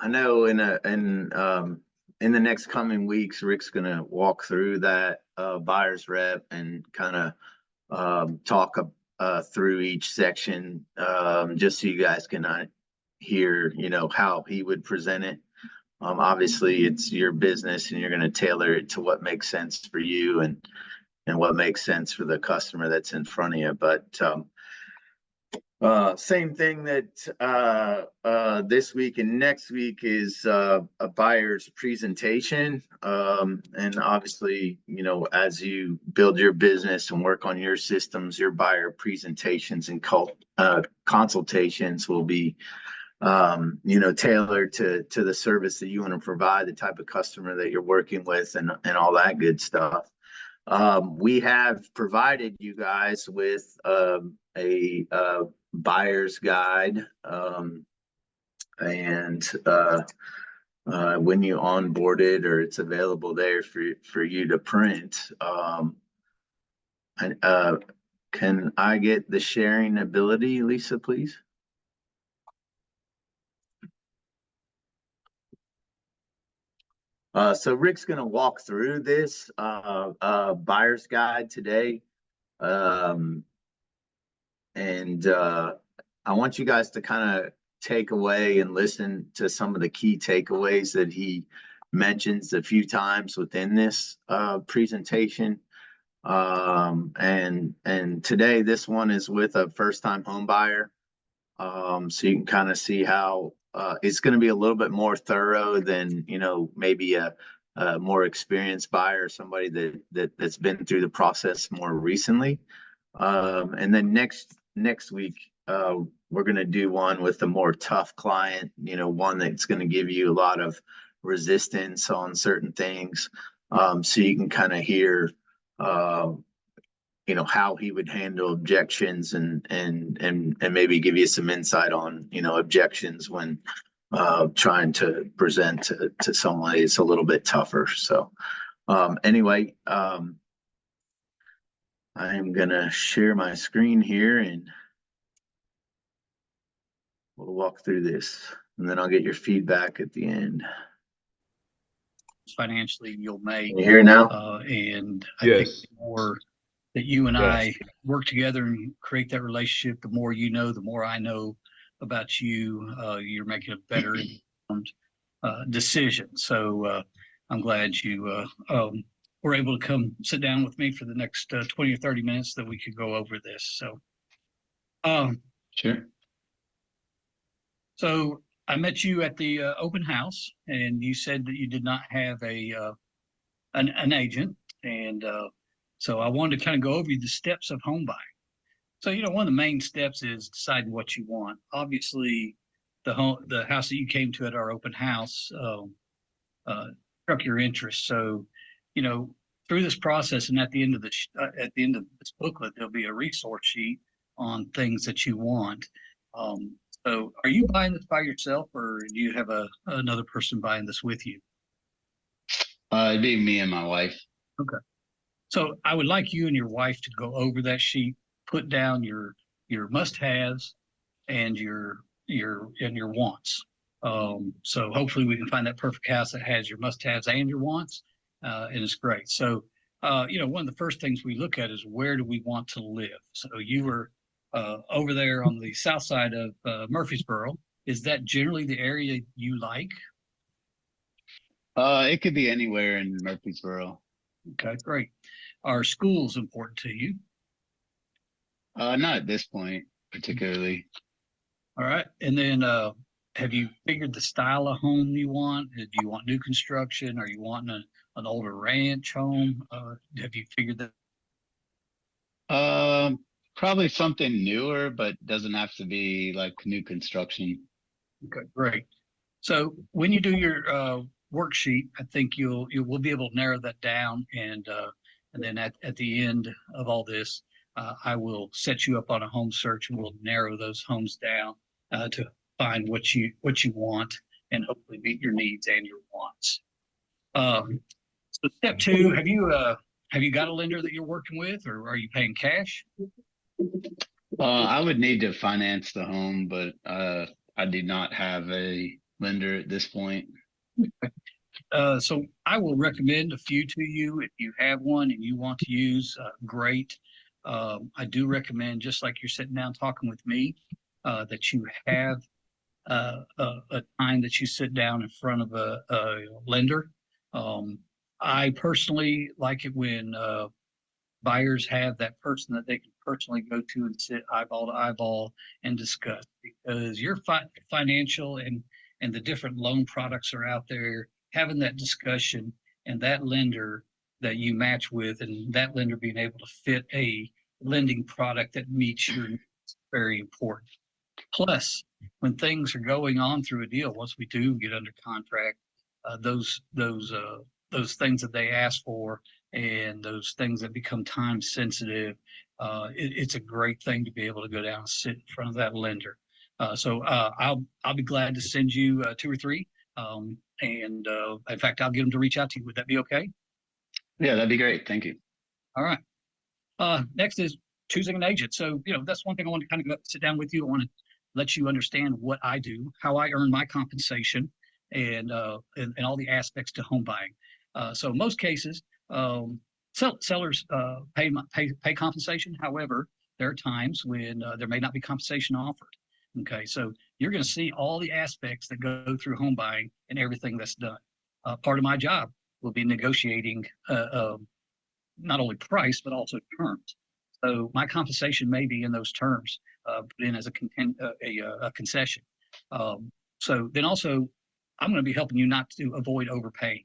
I know in the next coming weeks, Rick's gonna walk through that buyer's rep and kind of talk through each section, just so you guys can hear, how he would present it. Obviously, it's your business, and you're going to tailor it to what makes sense for you and what makes sense for the customer that's in front of you. But same thing that this week and next week is a buyer's presentation. And obviously, as you build your business and work on your systems, your buyer presentations and consultations will be, tailored to the service that you want to provide, the type of customer that you're working with, and all that good stuff. We have provided you guys with a buyer's guide, and when you onboard it, or it's available there for you to print. Can I get the sharing ability, Lisa, please? So Rick's going to walk through this buyer's guide today. And I want you guys to kind of take away and listen to some of the key takeaways that he mentions a few times within this presentation. And today, this one is with a first-time home buyer. So you can kind of see how it's going to be a little bit more thorough than, maybe a more experienced buyer, somebody that's been through the process more recently. And then next week, we're going to do one with a more tough client, one that's going to give you a lot of resistance on certain things. So you can kind of hear, how he would handle objections and maybe give you some insight on, objections when trying to present to someone it's a little bit tougher. So anyway, I am gonna share my screen here and we'll walk through this, and then I'll get your feedback at the end. Financially you'll make. Can you hear now? And I Yes. think the more that you and Yes. I work together and create that relationship, the more you know, the more I know about you. You're making a better informed decision. So I'm glad you were able to come sit down with me for the next 20 or 30 minutes that we could go over this. So Sure. So I met you at the open house, and you said that you did not have an agent, and so I wanted to kind of go over the steps of home buying. So one of the main steps is deciding what you want. Obviously, the house that you came to at our open house struck your interest. So through this process, and at the end of this booklet, there'll be a resource sheet on things that you want. So are you buying this by yourself, or do you have another person buying this with you? It'd be me and my wife. Okay. So I would like you and your wife to go over that sheet, put down your must-haves and your wants. So hopefully we can find that perfect house that has your must-haves and your wants, and it's great. So one of the first things we look at is, where do we want to live? So you were over there on the south side of Murfreesboro. Is that generally the area you like? It could be anywhere in Murfreesboro. Okay, great. Are schools important to you? Not at this point, particularly. All right. And then have you figured the style of home you want? Do you want new construction? Are you wanting an older ranch home? Have you figured that? Probably something newer, but doesn't have to be like new construction. Okay, great. So when you do your worksheet, I think we'll be able to narrow that down, and then at the end of all this, I will set you up on a home search, and we'll narrow those homes down to find what you want, and hopefully meet your needs and your wants. So step two, have you got a lender that you're working with, or are you paying cash? I would need to finance the home, but I do not have a lender at this point? So I will recommend a few to you. If you have one and you want to use, great. I do recommend, just like you're sitting down talking with me, that you have a time that you sit down in front of a lender. I personally like it when buyers have that person that they can personally go to and sit eyeball to eyeball and discuss, because your financial and the different loan products are out there. Having that discussion and that lender that you match with, and that lender being able to fit a lending product that meets your needs is very important. Plus, when things are going on through a deal, once we do get under contract, those things that they ask for and those things that become time sensitive, it's a great thing to be able to go down and sit in front of that lender. I'll be glad to send you two or three, and in fact, I'll get them to reach out to you. Would that be okay? Yeah, that'd be great. Thank you. All right. Next is choosing an agent. So, that's one thing I want to kind of sit down with you. I want to let you understand what I do, how I earn my compensation, and all the aspects to home buying. So most cases, sellers pay compensation. However, there are times when there may not be compensation offered. Okay, so you're going to see all the aspects that go through home buying and everything that's done. Part of my job will be negotiating not only price but also terms. So my compensation may be in those terms, put in as a concession. So then also, I'm going to be helping you not to avoid overpaying.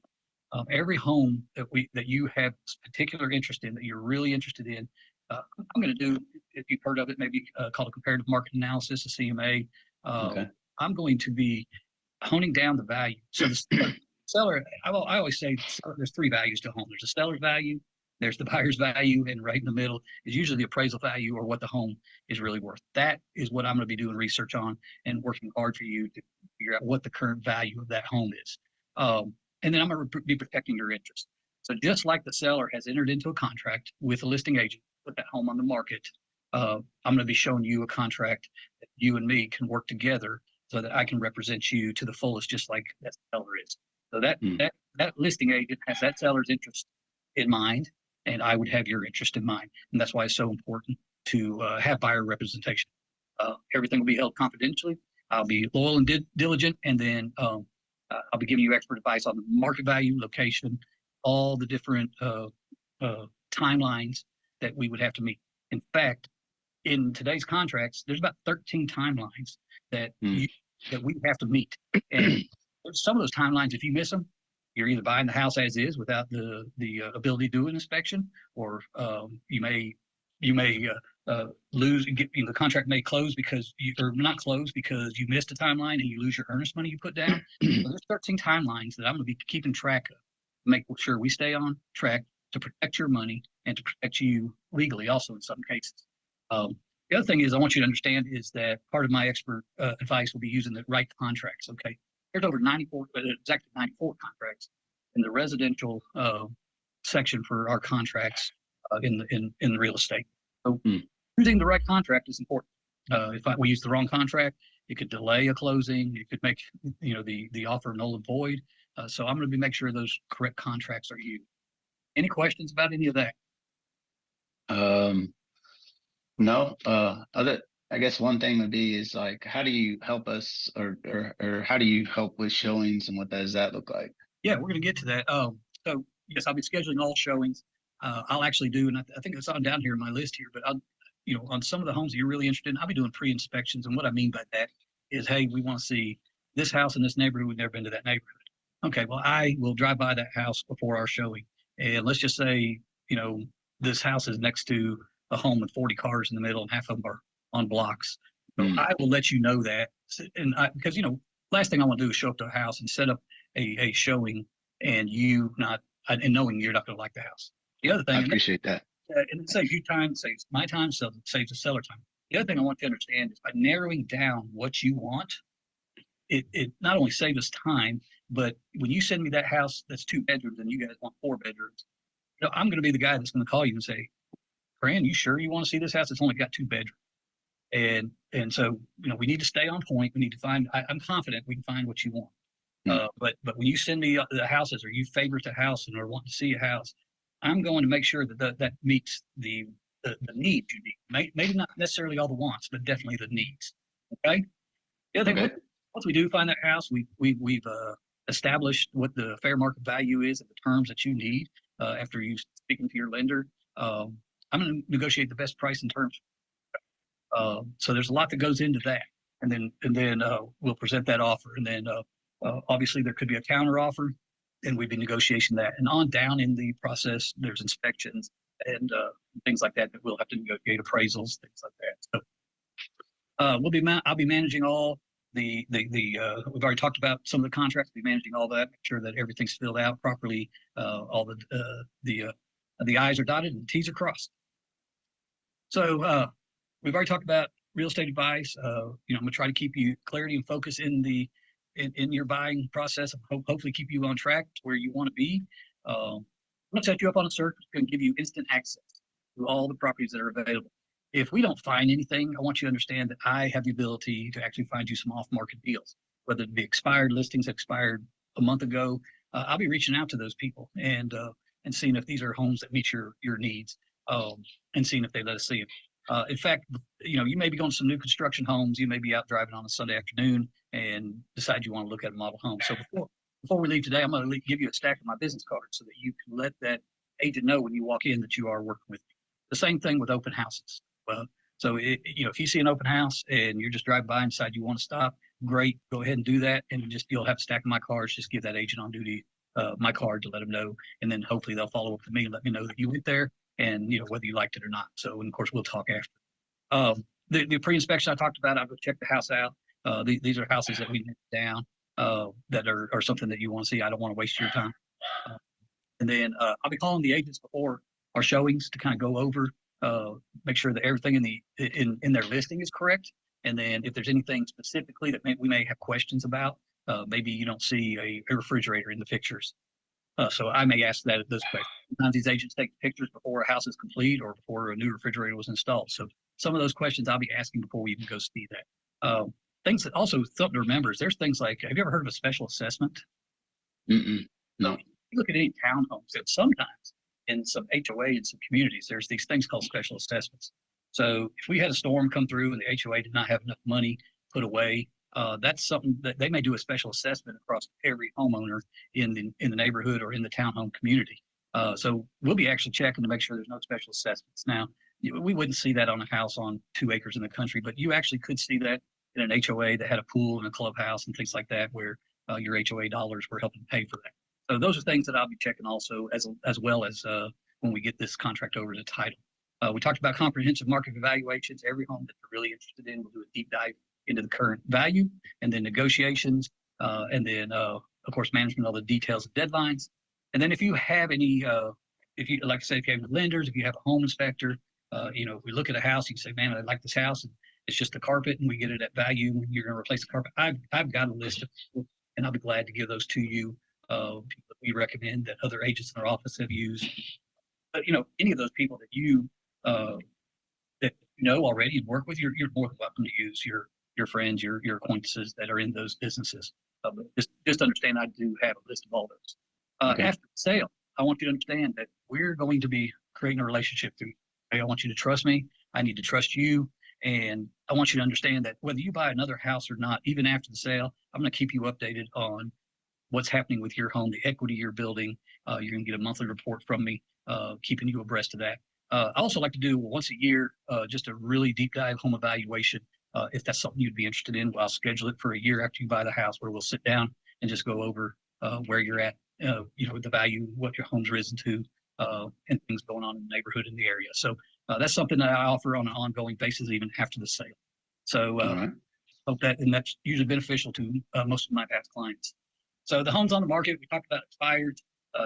Every home that you have particular interest in, that you're really interested in, I'm going to do, if you've heard of it, maybe called a comparative market analysis, a CMA. Okay. I'm going to be honing down the value. So the seller, I always say there's three values to a home. There's a seller's value, there's the buyer's value, and right in the middle is usually the appraisal value, or what the home is really worth. That is what I'm going to be doing research on and working hard for you to figure out what the current value of that home is. And then I'm going to be protecting your interest. So just like the seller has entered into a contract with a listing agent, put that home on the market, I'm going to be showing you a contract that you and me can work together so that I can represent you to the fullest, just like that seller is. So that listing agent has that seller's interest in mind, and I would have your interest in mind. And that's why it's so important to have buyer representation. Everything will be held confidentially. I'll be loyal and diligent, and then I'll be giving you expert advice on the market value, location, all the different timelines that we would have to meet. In fact, in today's contracts, there's about 13 timelines that that we have to meet. And some of those timelines, if you miss them, you're either buying the house as is without the ability to do an inspection, or you may lose. The contract may close because or not close because you missed a timeline and you lose your earnest money you put down. So there's 13 timelines that I'm going to be keeping track of, make sure we stay on track to protect your money and to protect you legally also in some cases. The other thing is I want you to understand is that part of my expert advice will be using the right contracts. Okay, there's over 94, exactly 94 contracts in the residential section for our contracts in the real estate. So choosing the right contract is important. If we use the wrong contract, it could delay a closing. It could make the offer null and void. So I'm going to be making sure those correct contracts are used. Any questions about any of that? No. I guess one thing would be is like, how do you help us, or how do you help with showings, and what does that look like? Yeah, we're going to get to that. So yes, I'll be scheduling all showings. I'll actually do, and I think it's on down here in my list here, but on some of the homes that you're really interested in, I'll be doing pre-inspections. And what I mean by that is, hey, we want to see this house in this neighborhood. We've never been to that neighborhood. Okay, well, I will drive by that house before our showing. And let's just say, this house is next to a home with 40 cars in the middle, and half of them are on blocks. So I will let you know that. And because, last thing I want to do is show up to a house and set up a showing and and knowing you're not going to like the house. The other thing, I appreciate that. And it saves you time, saves my time, so it saves the seller time. The other thing I want you to understand is by narrowing down what you want, it not only saves us time, but when you send me that house that's 2 bedrooms and you guys want 4 bedrooms, I'm going to be the guy that's going to call you and say, Fran, you sure you want to see this house? It's only got 2 bedrooms. And so, we need to stay on point. We need to find, I'm confident we can find what you want. But when you send me the houses, or you favorite the house and are wanting to see a house, I'm going to make sure that meets the needs you need. Maybe not necessarily all the wants, but definitely the needs. Okay. The other thing, Okay. once we do find that house, we've established what the fair market value is at the terms that you need. After you speaking to your lender, I'm going to negotiate the best price and terms. So there's a lot that goes into that, and then we'll present that offer, and then obviously there could be a counter offer, and we'd be negotiating that, and on down in the process, there's inspections and things like that we'll have to negotiate, appraisals, things like that. So I'll be managing all we've already talked about some of the contracts. Be managing all that, make sure that everything's filled out properly, all the I's are dotted and the T's are crossed. So we've already talked about real estate advice. I'm gonna try to keep you clarity and focus in your buying process, and hopefully keep you on track to where you want to be. I'm gonna set you up on a search. It's gonna give you instant access to all the properties that are available. If we don't find anything, I want you to understand that I have the ability to actually find you some off-market deals, whether it be expired listings, expired a month ago. I'll be reaching out to those people and seeing if these are homes that meet your needs, and seeing if they let us see them. In fact, you may be going to some new construction homes. You may be out driving on a Sunday afternoon and decide you want to look at a model home. So before we leave today, I'm going to give you a stack of my business cards so that you can let that agent know when you walk in that you are working with me. The same thing with open houses. So if you see an open house and you're just driving by and decide you want to stop, great, go ahead and do that. And you'll have a stack of my cards. Just give that agent on duty my card to let them know, and then hopefully they'll follow up with me and let me know that you went there and whether you liked it or not. So, and of course, we'll talk after. The pre-inspection I talked about, I would check the house out. These are houses that we named down that are something that you want to see. I don't want to waste your time. And then I'll be calling the agents before our showings to kind of go over, make sure that everything in their listing is correct. And then if there's anything specifically that we may have questions about, maybe you don't see a refrigerator in the pictures. So I may ask those questions. Sometimes these agents take pictures before a house is complete or before a new refrigerator was installed. So some of those questions I'll be asking before we even go see that. Things that also something to remember is there's things like, have you ever heard of a special assessment? No. So if you look at any townhomes, that sometimes in some HOA and some communities, there's these things called special assessments. So if we had a storm come through and the HOA did not have enough money put away, that's something that they may do a special assessment across every homeowner in the neighborhood or in the townhome community. So we'll be actually checking to make sure there's no special assessments. Now, we wouldn't see that on a house on 2 acres in the country, but you actually could see that in an HOA that had a pool and a clubhouse and things like that, where your HOA dollars were helping pay for that. So those are things that I'll be checking also, as well as when we get this contract over to title. We talked about comprehensive market evaluations. Every home that you're really interested in, we'll do a deep dive into the current value, and then negotiations, and then of course management of the details and deadlines. And then if you have any, if you like I say, if you have lenders, if you have a home inspector, if we look at a house, you can say, man, I like this house, and it's just the carpet, and we get it at value, and you're going to replace the carpet. I've got a list of people, and I'll be glad to give those to you. People that we recommend that other agents in our office have used. But any of those people that you already and work with, you're more than welcome to use your friends, your acquaintances that are in those businesses. But just understand, I do have a list of all those. Okay. After the sale, I want you to understand that we're going to be creating a relationship through. Okay? I want you to trust me. I need to trust you. And I want you to understand that whether you buy another house or not, even after the sale, I'm going to keep you updated on what's happening with your home, the equity you're building. You're going to get a monthly report from me, keeping you abreast of that. I also like to do once a year, just a really deep dive home evaluation. If that's something you'd be interested in, I'll schedule it for a year after you buy the house, where we'll sit down and just go over where you're at, the value, what your home's risen to, and things going on in the neighborhood in the area. So that's something that I offer on an ongoing basis, even after the sale. So All right. and that's usually beneficial to most of my past clients. So the homes on the market, we talked about expired,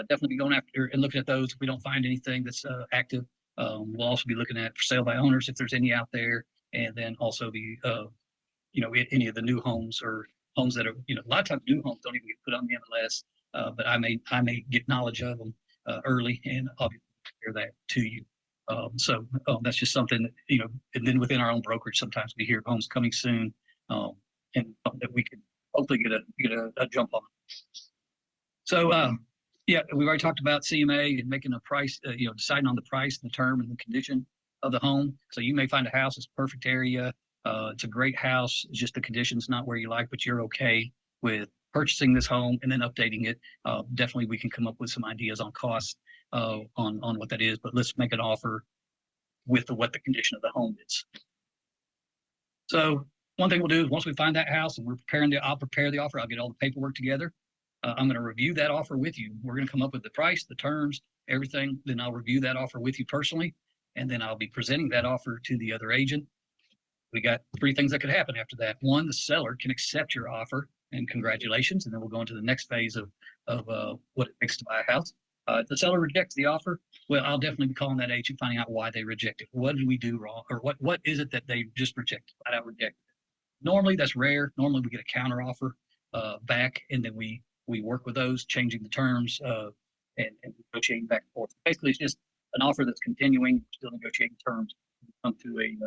definitely be going after and looking at those. If we don't find anything that's active, we'll also be looking at for sale by owners, if there's any out there. And then also any of the new homes or homes that are, a lot of times new homes don't even get put on the MLS, but I may get knowledge of them early, and I'll be share that to you. That's just something that, and then within our own brokerage, sometimes we hear homes coming soon, and something that we can hopefully get a jump on. So, yeah, we've already talked about CMA and making a price, deciding on the price, the term, and the condition of the home. So you may find a house that's perfect area. It's a great house. It's just the condition's not where you like, but you're okay with purchasing this home and then updating it. Definitely, we can come up with some ideas on costs on what that is. But let's make an offer with what the condition of the home is. So one thing we'll do is once we find that house and I'll prepare the offer. I'll get all the paperwork together. I'm going to review that offer with you. We're going to come up with the price, the terms, everything. Then I'll review that offer with you personally, and then I'll be presenting that offer to the other agent. We got 3 things that could happen after that. 1, the seller can accept your offer, and congratulations. And then we'll go into the next phase of what it takes to buy a house. If the seller rejects the offer, well, I'll definitely be calling that agent, finding out why they reject it. What did we do wrong, or what is it that they just rejected, flat out rejected? Normally, that's rare. Normally, we get a counter offer back, and then we work with those, changing the terms and negotiating back and forth. Basically, it's just an offer that's continuing, still negotiating terms, come to an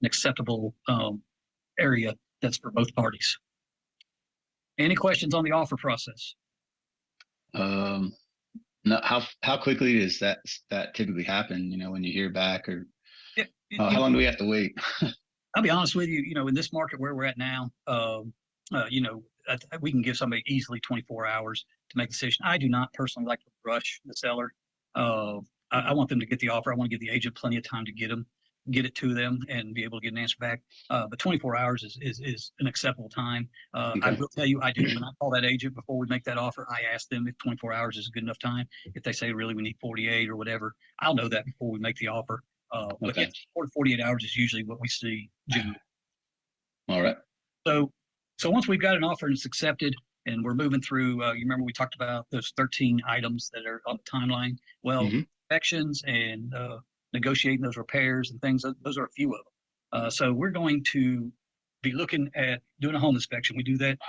acceptable area that's for both parties. Any questions on the offer process? No. How quickly does that typically happen? When you hear back, or how long do we have to wait? I'll be honest with you. In this market where we're at now, we can give somebody easily 24 hours to make a decision. I do not personally like to rush the seller. I want them to get the offer. I want to give the agent plenty of time to get it to them and be able to get an answer back. But 24 hours is an acceptable time. Okay. I will tell you, I do. When I call that agent before we make that offer, I ask them if 24 hours is a good enough time. If they say really we need 48 or whatever, I'll know that before we make the offer. But yeah, 4 to 48 hours is usually what we see generally. All right. So once we've got an offer and it's accepted and we're moving through, you remember we talked about those 13 items that are on the timeline? Well, inspections and negotiating those repairs and things, those are a few of them. So we're going to be looking at doing a home inspection. We do that.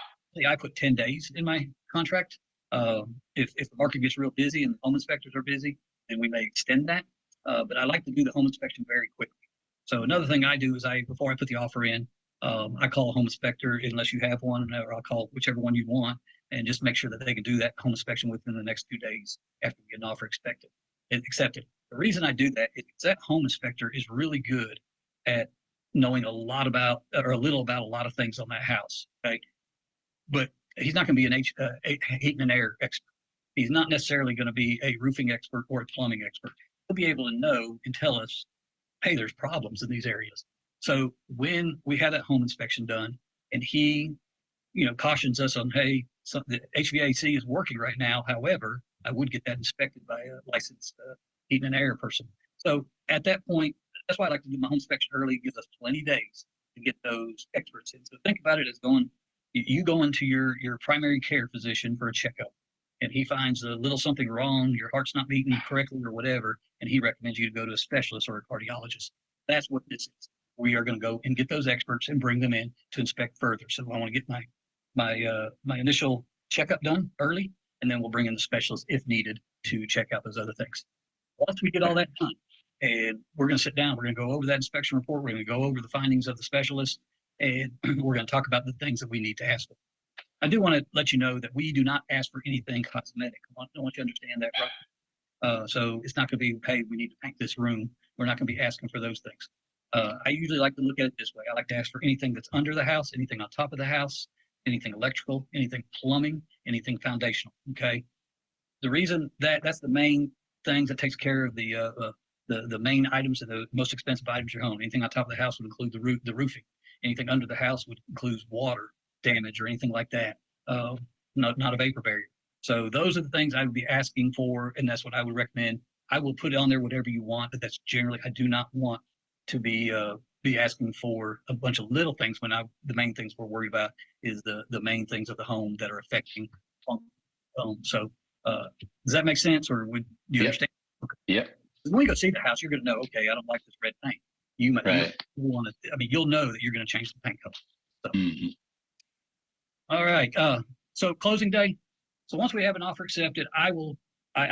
I put 10 days in my contract. If the market gets real busy and the home inspectors are busy, then we may extend that. But I like to do the home inspection very quickly. So another thing I do is before I put the offer in, I call a home inspector unless you have one, or I'll call whichever one you want, and just make sure that they can do that home inspection within the next 2 days after we get an offer accepted. The reason I do that is that home inspector is really good at knowing a little about a lot of things on that house. Okay, but he's not going to be a heating and air expert. He's not necessarily going to be a roofing expert or a plumbing expert. He'll be able to know and tell us, hey, there's problems in these areas. So when we have that home inspection done and he, cautions us on, hey, the HVAC is working right now. However, I would get that inspected by a licensed heating and air person. So at that point, that's why I like to do my home inspection early. It gives us plenty of days to get those experts in. So think about it as you go into your primary care physician for a checkup, and he finds a little something wrong, your heart's not beating correctly or whatever, and he recommends you to go to a specialist or a cardiologist. That's what this is. We are going to go and get those experts and bring them in to inspect further. So I want to get my initial checkup done early, and then we'll bring in the specialist if needed to check out those other things. Once we get all that done, and we're going to sit down, we're going to go over that inspection report, we're going to go over the findings of the specialist, and we're going to talk about the things that we need to ask for. I do want to let you know that we do not ask for anything cosmetic. I want you to understand that, right? So it's not going to be, hey, we need to paint this room. We're not going to be asking for those things. I usually like to look at it this way. I like to ask for anything that's under the house, anything on top of the house, anything electrical, anything plumbing, anything foundational. Okay. The reason that's the main things that takes care of the main items and the most expensive items in your home. Anything on top of the house would include the roofing. Anything under the house would include water damage or anything like that. Not a vapor barrier. So those are the things I would be asking for, and that's what I would recommend. I will put on there whatever you want, but that's generally, I do not want to be asking for a bunch of little things when the main things we're worried about is the main things of the home that are affecting home. So does that make sense, or would you understand? Okay. Yeah. When you go see the house, you're going to know, okay, I don't like this red paint. You might want to, you'll know that you're going to change the paint color. So. All right. So closing day. So once we have an offer accepted, I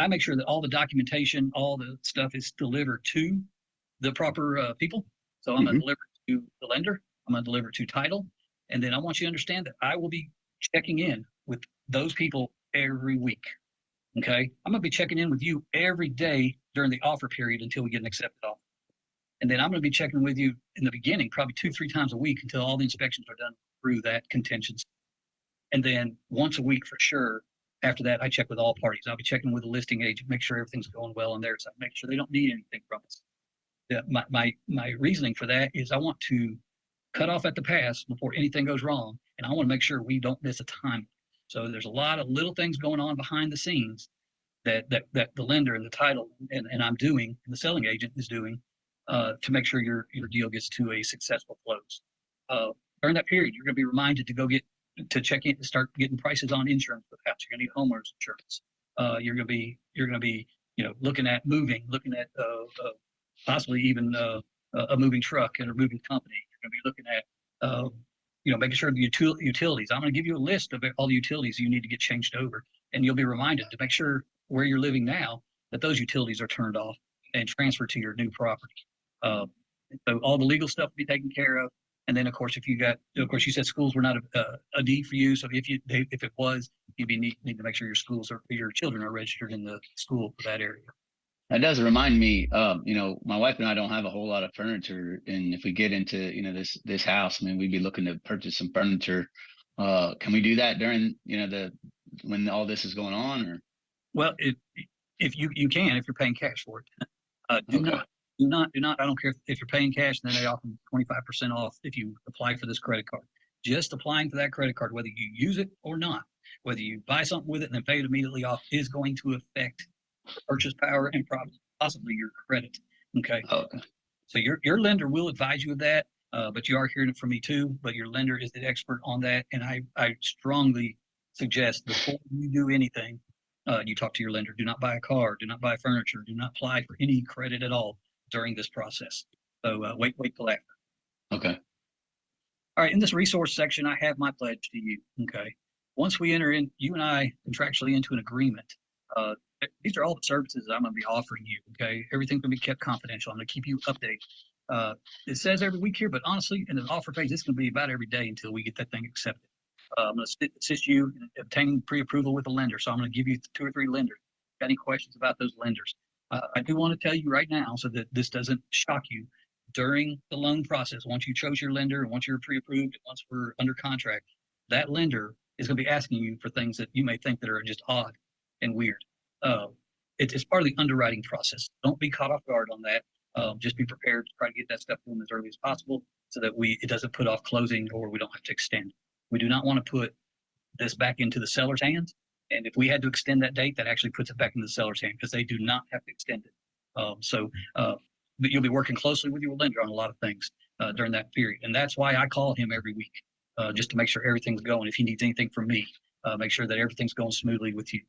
make sure that all the documentation, all the stuff is delivered to the proper people. So I'm going to deliver to the lender. I'm going to deliver to title. And then I want you to understand that I will be checking in with those people every week. Okay. I'm going to be checking in with you every day during the offer period until we get an accepted offer. And then I'm going to be checking with you in the beginning, probably 2-3 times a week until all the inspections are done through that contingency. And then once a week for sure. After that, I check with all parties. I'll be checking with the listing agent, make sure everything's going well on their side, make sure they don't need anything from us. My reasoning for that is I want to cut off at the pass before anything goes wrong, and I want to make sure we don't miss a time. So there's a lot of little things going on behind the scenes that the lender and the title and I'm doing, and the selling agent is doing, to make sure your deal gets to a successful close. During that period, you're going to be reminded to check in, to start getting prices on insurance for the house. You're going to need homeowners insurance. You're going to be looking at moving, looking at possibly even a moving truck and a moving company. You're going to be looking at making sure the utilities. I'm going to give you a list of all the utilities you need to get changed over, and you'll be reminded to make sure where you're living now that those utilities are turned off and transferred to your new property. So all the legal stuff will be taken care of. And then, of course, you said schools were not a need for you. So if it was, you need to make sure your children are registered in the school for that area. That does remind me, my wife and I don't have a whole lot of furniture, and if we get into, this house, I mean, we'd be looking to purchase some furniture. Can we do that during, when all this is going on, or? Well, if you can, if you're paying cash for it, do not. I don't care if you're paying cash, and then they offer 25% off if you apply for this credit card. Just applying for that credit card, whether you use it or not, whether you buy something with it and then pay it immediately off, is going to affect purchase power and possibly your credit. Okay. So your lender will advise you of that, but you are hearing it from me too. But your lender is the expert on that, and I strongly suggest before you do anything, you talk to your lender. Do not buy a car. Do not buy furniture. Do not apply for any credit at all during this process. So wait till after. Okay. All right. In this resource section, I have my pledge to you. Okay. Once we enter in, you and I contractually into an agreement. These are all the services I'm going to be offering you. Okay. Everything's going to be kept confidential. I'm going to keep you updated. It says every week here, but honestly, in the offer page, it's going to be about every day until we get that thing accepted. I'm going to assist you in obtaining pre-approval with a lender. So I'm going to give you 2 or 3 lenders. Got any questions about those lenders? I do want to tell you right now, so that this doesn't shock you, during the loan process, once you chose your lender and once you're pre-approved and once we're under contract, that lender is going to be asking you for things that you may think that are just odd and weird. It's part of the underwriting process. Don't be caught off guard on that. Just be prepared to try to get that stuff done as early as possible so that it doesn't put off closing or we don't have to extend. We do not want to put this back into the seller's hands. And if we had to extend that date, that actually puts it back into the seller's hand because they do not have to extend it. But you'll be working closely with your lender on a lot of things during that period. And that's why I call him every week, just to make sure everything's going. If he needs anything from me, make sure that everything's going smoothly with you.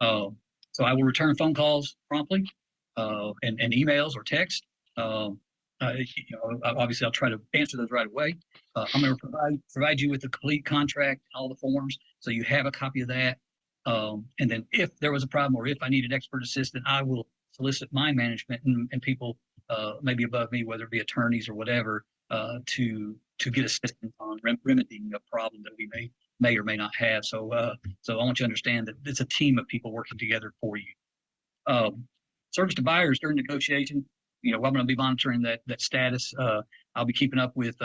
So I will return phone calls promptly and emails or text. Obviously, I'll try to answer those right away. I'm going to provide you with the complete contract, all the forms, so you have a copy of that. And then if there was a problem or if I needed expert assistance, I will solicit my management and people maybe above me, whether it be attorneys or whatever, to get assistance on remedying a problem that we may or may not have. So I want you to understand that it's a team of people working together for you. Service to buyers during negotiation, I'm going to be monitoring that status. I'll be keeping up with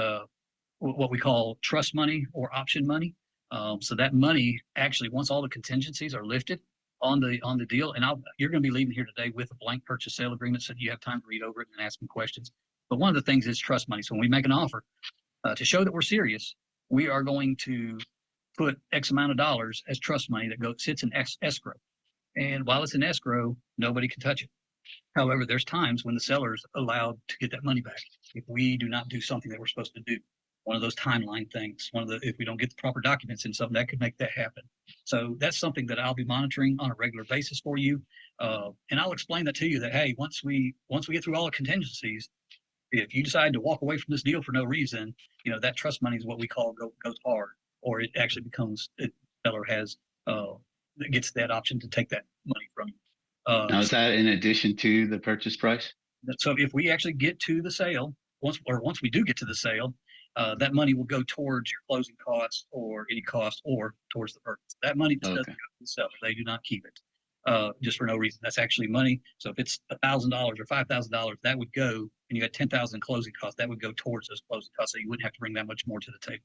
what we call trust money or option money. So that money actually, once all the contingencies are lifted on the deal, and you're going to be leaving here today with a blank purchase sale agreement so you have time to read over it and ask me questions. But one of the things is trust money. So when we make an offer, to show that we're serious, we are going to put X amount of dollars as trust money that sits in escrow. And while it's in escrow, nobody can touch it. However, there's times when the seller's allowed to get that money back if we do not do something that we're supposed to do. One of those timeline things, if we don't get the proper documents in something, that could make that happen. So that's something that I'll be monitoring on a regular basis for you. And I'll explain that to you that, hey, once we get through all the contingencies, if you decide to walk away from this deal for no reason, that trust money is what we call goes hard, or it actually becomes, the seller gets that option to take that money from you. Now, is that in addition to the purchase price? So if we actually get to the sale, once we do get to the sale, that money will go towards your closing costs or any cost or towards the purchase. That money just doesn't Okay. go to the seller. They do not keep it just for no reason. That's actually money. So if it's $1,000 or $5,000, that would go, and you had 10,000 closing costs, that would go towards those closing costs. So you wouldn't have to bring that much more to the table.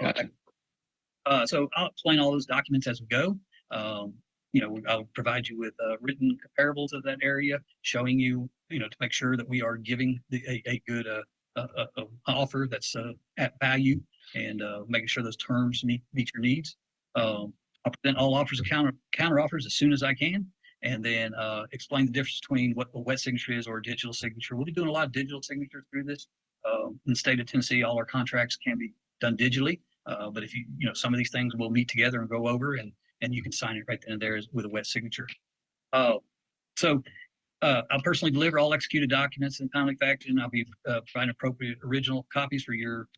Gotcha. So I'll explain all those documents as we go. I'll provide you with written comparables of that area, showing you, to make sure that we are giving a good offer that's at value, and making sure those terms meet your needs. I'll present all offers and counter offers as soon as I can, and then explain the difference between what a wet signature is or a digital signature. We'll be doing a lot of digital signatures through this. In the state of Tennessee, all our contracts can be done digitally. But if some of these things we'll meet together and go over, and you can sign it right then and there with a wet signature. So I'll personally deliver all executed documents in timely fashion. I'll be providing appropriate original copies for your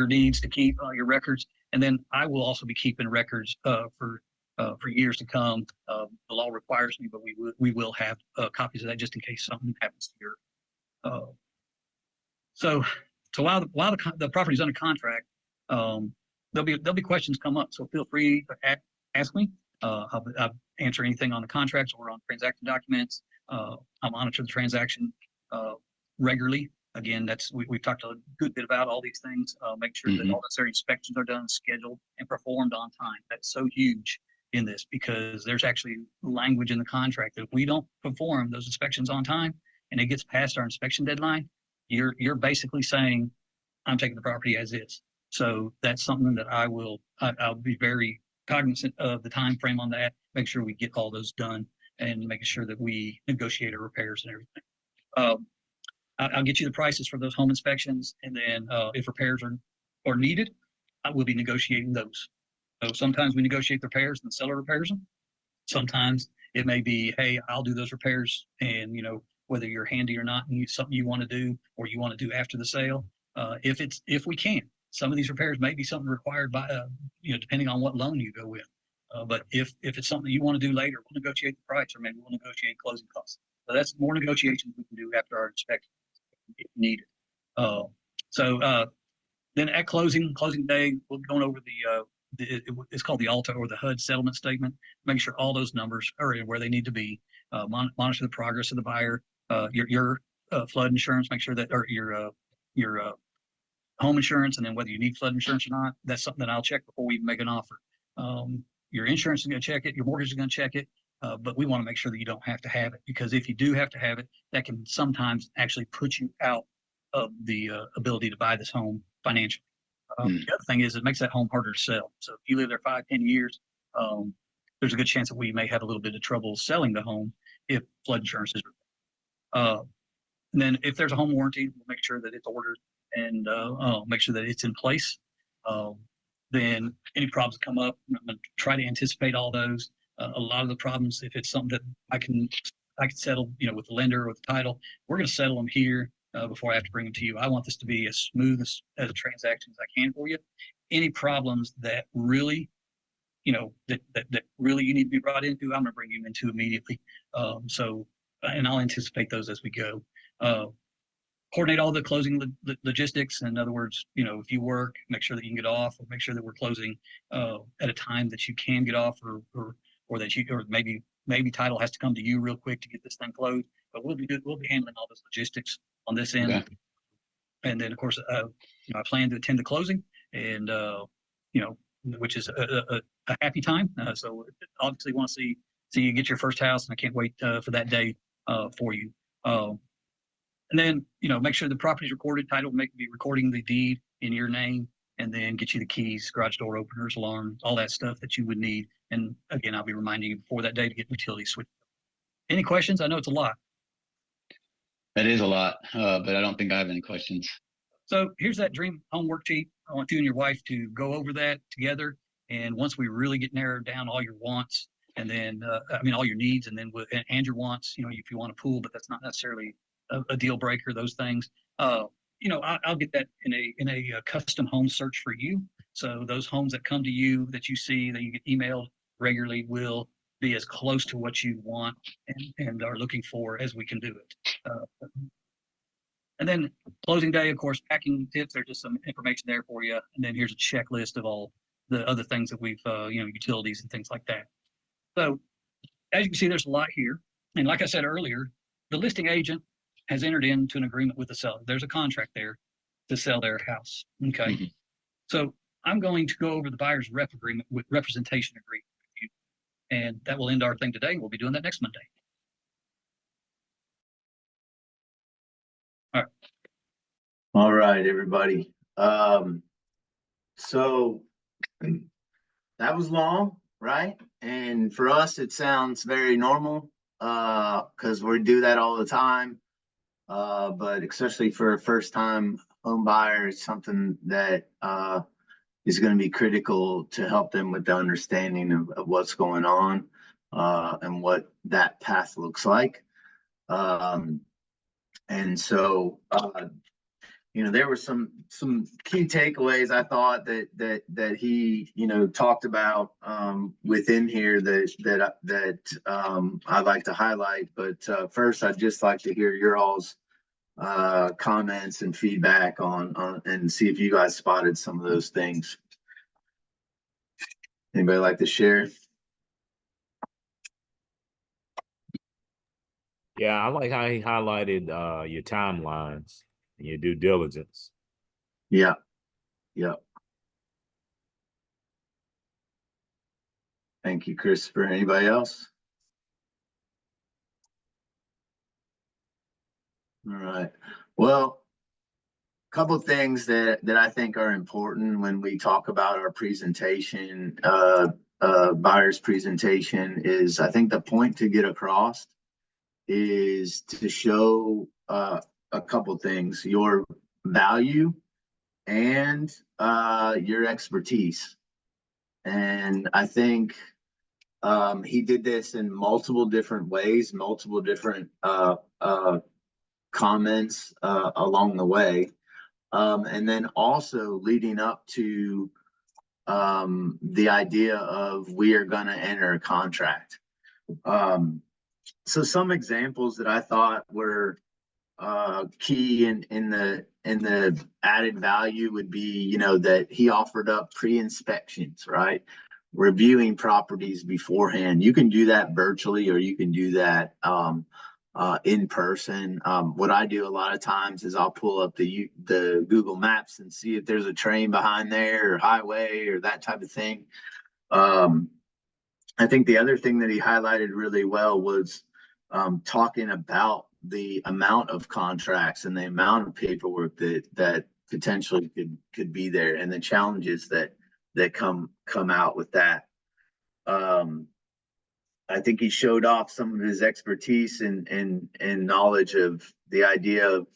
needs to keep your records, and then I will also be keeping records for years to come. The law requires me, but we will have copies of that just in case something happens to your. So while the property's under contract, there'll be questions come up. So feel free to ask me. I'll answer anything on the contracts or on transaction documents. I'll monitor the transaction regularly. Again, we've talked a good bit about all these things. Make sure that all necessary inspections are done, scheduled, and performed on time. That's so huge in this, because there's actually language in the contract that if we don't perform those inspections on time and it gets past our inspection deadline, you're basically saying, I'm taking the property as is. So that's something that I'll be very cognizant of the time frame on that. Make sure we get all those done, and making sure that we negotiate our repairs and everything. I'll get you the prices for those home inspections, and then if repairs are needed, I will be negotiating those. So sometimes we negotiate the repairs and the seller repairs them. Sometimes it may be, hey, I'll do those repairs, and whether you're handy or not, and something you want to do or you want to do after the sale. If we can, some of these repairs may be something required by, depending on what loan you go with. But if it's something you want to do later, we'll negotiate the price, or maybe we'll negotiate closing costs. So that's more negotiations we can do after our inspection if needed. Then at closing day, we'll be going over it's called the ALTA, or the HUD settlement statement. Make sure all those numbers are where they need to be. Monitor the progress of the buyer. Your flood insurance. Make sure that, or your home insurance, and then whether you need flood insurance or not. That's something that I'll check before we make an offer. Your insurance is going to check it. Your mortgage is going to check it. But we want to make sure that you don't have to have it, because if you do have to have it, that can sometimes actually put you out of the ability to buy this home financially. The other thing is, it makes that home harder to sell. So if you live there 5-10 years, there's a good chance that we may have a little bit of trouble selling the home if flood insurance is. And then if there's a home warranty, we'll make sure that it's ordered, and make sure that it's in place. Then any problems that come up, I'm going to try to anticipate all those. A lot of the problems, if it's something that I can settle, with the lender or the title, we're going to settle them here before I have to bring them to you. I want this to be as smooth as a transaction as I can for you. Any problems that really, that really you need to be brought into, I'm going to bring you into immediately. And I'll anticipate those as we go. Coordinate all the closing logistics. In other words, if you work, make sure that you can get off, or make sure that we're closing at a time that you can get off, or maybe title has to come to you real quick to get this thing closed. But we'll be handling all those logistics on this end. Okay. And then, of course, I plan to attend the closing, and which is a happy time. So obviously, want to see you get your first house, and I can't wait for that day for you. And then, make sure the property's recorded. Title be recording the deed in your name, and then get you the keys, garage door openers, alarms, all that stuff that you would need. And again, I'll be reminding you before that day to get utilities switched. Any questions? I know it's a lot. That is a lot, but I don't think I have any questions. So here's that dream home worksheet. I want you and your wife to go over that together. And once we really get narrowed down all your wants, and then, all your needs, and then and your wants, if you want a pool, but that's not necessarily a deal breaker, those things. I'll get that in a custom home search for you. So those homes that come to you, that you see, that you get emailed regularly, will be as close to what you want and are looking for as we can do it. And then closing day, of course, packing tips. There's just some information there for you. And then here's a checklist of all the other things that we've, utilities and things like that. So as you can see, there's a lot here. And like I said earlier, the listing agent has entered into an agreement with the seller. There's a contract there to sell their house. Okay. Mhm. So I'm going to go over the buyer's rep agreement with representation agreement with you. And that will end our thing today. We'll be doing that next Monday. All right. All right, everybody. So that was long, right? And for us, it sounds very normal, because we do that all the time. But especially for a first time home buyer, it's something that, is going to be critical to help them with the understanding of what's going on, and what that path looks like. Um, and so, there were some key takeaways I thought that he, talked about, within here that I'd like to highlight. But first, I'd just like to hear your all's comments and feedback on and see if you guys spotted some of those things. Anybody like to share? Yeah, I like how he highlighted your timelines and your due diligence. Yeah, yeah. Thank you, Christopher. Anybody else? All right. Well, a couple of things that I think are important when we talk about our presentation, buyer's presentation, is I think the point to get across is to show a couple things: your value and your expertise. And I think he did this in multiple different ways, multiple different comments along the way. And then also leading up to the idea of we are going to enter a contract. So some examples that I thought were key in the added value would be, that he offered up pre-inspections, right? Reviewing properties beforehand. You can do that virtually, or you can do that in person. What I do a lot of times is I'll pull up the Google Maps and see if there's a train behind there, or highway, or that type of thing. I think the other thing that he highlighted really well was talking about the amount of contracts and the amount of paperwork that potentially could be there, and the challenges that come out with that. I think he showed off some of his expertise and knowledge of the idea of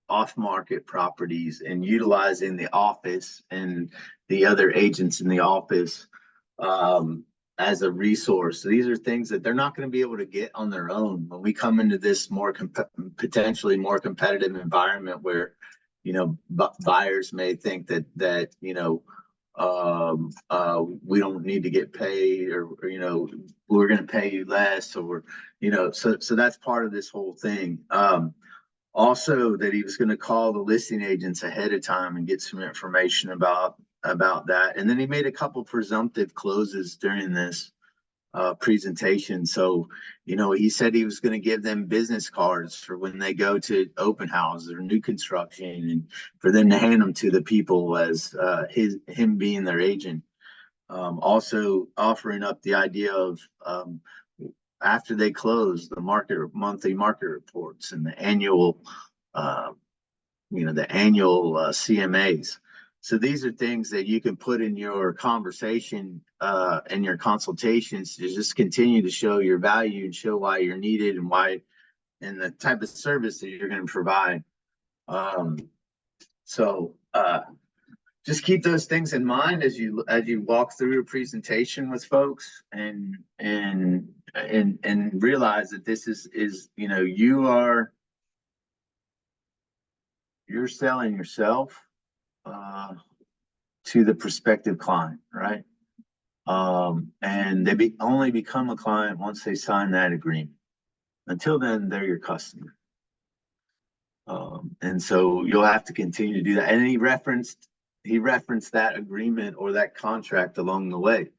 off-market properties and utilizing the office and the other agents in the office as a resource. So these are things that they're not going to be able to get on their own when we come into this potentially more competitive environment where, buyers may think that we don't need to get paid, or we're going to pay you less, or so that's part of this whole thing. Also, that he was going to call the listing agents ahead of time and get some information about that. And then he made a couple presumptive closes during this presentation. So, he said he was going to give them business cards for when they go to open houses or new construction, and for them to hand them to the people as him being their agent. Also offering up the idea of after they close, the monthly market reports and the annual CMAs. So these are things that you can put in your conversation and your consultations to just continue to show your value and show why you're needed and why, and the type of service that you're going to provide. So just keep those things in mind as you walk through your presentation with folks, and realize that this is you're selling yourself to the prospective client, right? And they only become a client once they sign that agreement. Until then, they're your customer. And so you'll have to continue to do that. And he referenced that agreement or that contract along the way,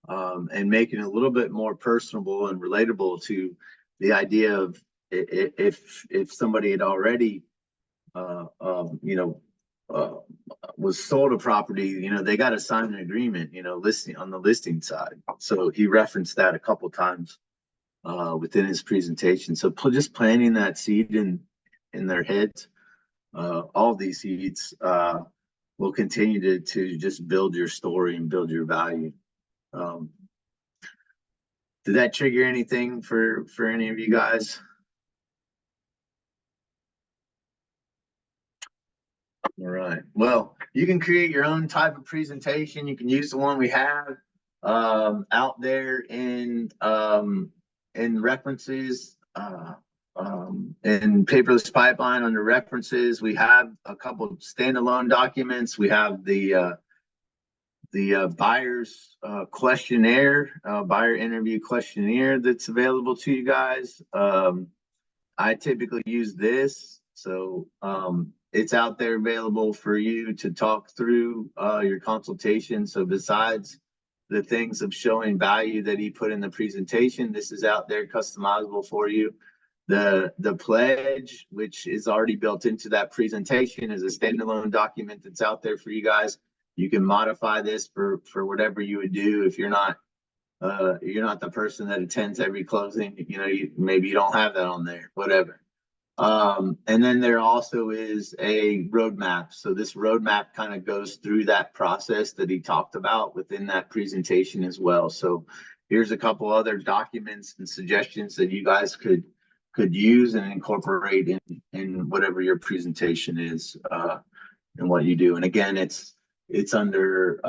and making it a little bit more personable and relatable to the idea of if somebody had already, was sold a property, they got to sign an agreement, listing on the listing side. So he referenced that a couple times within his presentation. So just planting that seed in their heads, all these seeds will continue to just build your story and build your value. Did that trigger anything for any of you guys? All right. Well, you can create your own type of presentation. You can use the one we have out there in references, in paperless pipeline under references. We have a couple of standalone documents. We have the buyer's questionnaire, buyer interview questionnaire that's available to you guys. I typically use this, so it's out there available for you to talk through your consultation. So besides the things of showing value that he put in the presentation, this is out there customizable for you. The pledge, which is already built into that presentation, is a standalone document that's out there for you guys. You can modify this for whatever you would do. If you're not the person that attends every closing, maybe you don't have that on there, whatever. And then there also is a roadmap. So this roadmap kind of goes through that process that he talked about within that presentation as well. So here's a couple other documents and suggestions that you guys could use and incorporate in whatever your presentation is, and what you do. And again, it's under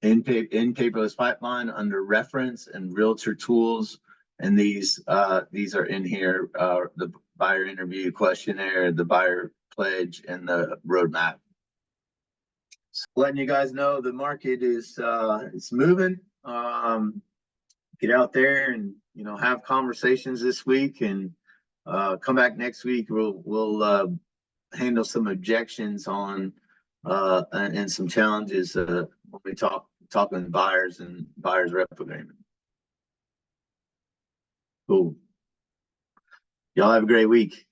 in paperless pipeline under reference and realtor tools. And these are in here, the buyer interview questionnaire, the buyer pledge, and the roadmap. So letting you guys know the market is it's moving. Get out there and have conversations this week, and come back next week. We'll handle some objections on and some challenges when we talking buyers and buyers rep agreement. Cool. Y'all have a great week.